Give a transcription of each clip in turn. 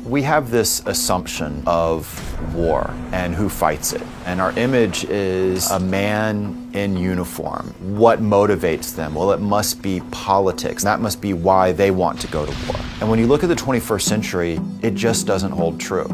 We have this assumption of war and who fights it. And our image is a man in uniform. What motivates them? Well, it must be politics. That must be why they want to go to war. And when you look at the 21st century, it just doesn't hold true.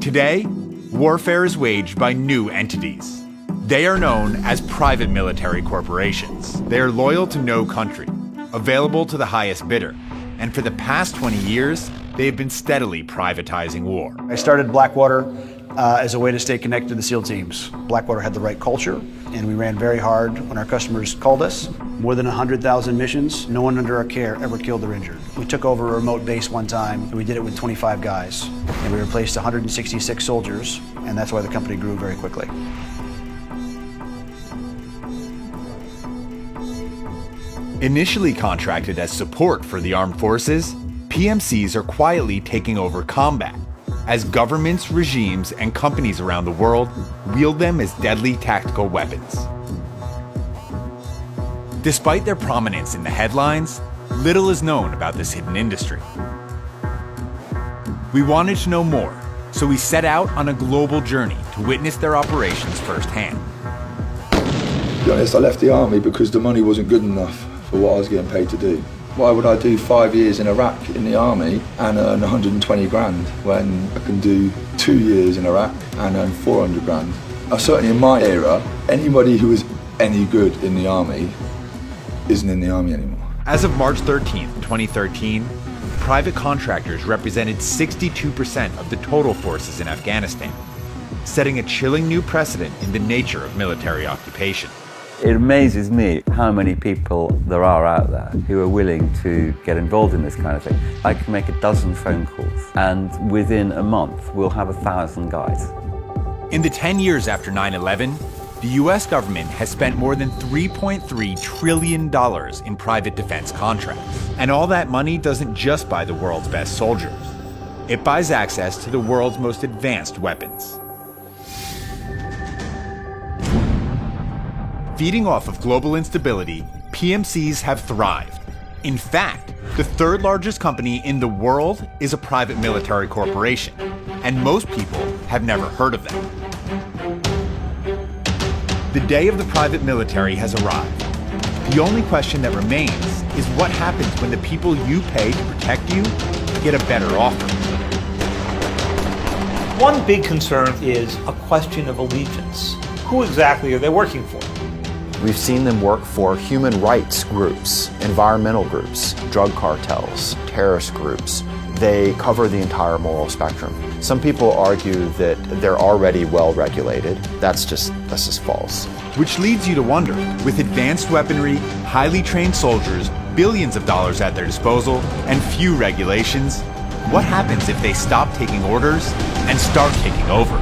Today, warfare is waged by new entities. They are known as private military corporations. They are loyal to no country, available to the highest bidder. And for the past 20 years, they have been steadily privatizing war. I started Blackwater as a way to stay connected to the SEAL teams. Blackwater had the right culture, and we ran very hard when our customers called us. More than 100,000 missions, no one under our care ever killed or injured. We took over a remote base one time, and we did it with 25 guys. And we replaced 166 soldiers, and that's why the company grew very quickly. Initially contracted as support for the armed forces, PMCs are quietly taking over combat, as governments, regimes, and companies around the world wield them as deadly tactical weapons. Despite their prominence in the headlines, little is known about this hidden industry. We wanted to know more, so we set out on a global journey to witness their operations firsthand. To be honest, I left the army because the money wasn't good enough for what I was getting paid to do. Why would I do 5 years in Iraq in the army and earn 120 grand when I can do 2 years in Iraq and earn 400 grand? Certainly in my era, anybody who was any good in the army isn't in the army anymore. As of March 13th, 2013, private contractors represented 62% of the total forces in Afghanistan, setting a chilling new precedent in the nature of military occupation. It amazes me how many people there are out there who are willing to get involved in this kind of thing. I can make a dozen phone calls, and within a month, we'll have 1,000 guys. In the 10 years after 9/11, the US government has spent more than $3.3 trillion in private defense contracts. And all that money doesn't just buy the world's best soldiers. It buys access to the world's most advanced weapons. Feeding off of global instability, PMCs have thrived. In fact, the third largest company in the world is a private military corporation, and most people have never heard of them. The day of the private military has arrived. The only question that remains is what happens when the people you pay to protect you get a better offer. One big concern is a question of allegiance. Who exactly are they working for? We've seen them work for human rights groups, environmental groups, drug cartels, terrorist groups. They cover the entire moral spectrum. Some people argue that they're already well regulated. That's just false. Which leads you to wonder, with advanced weaponry, highly trained soldiers, billions of dollars at their disposal, and few regulations, what happens if they stop taking orders and start taking over?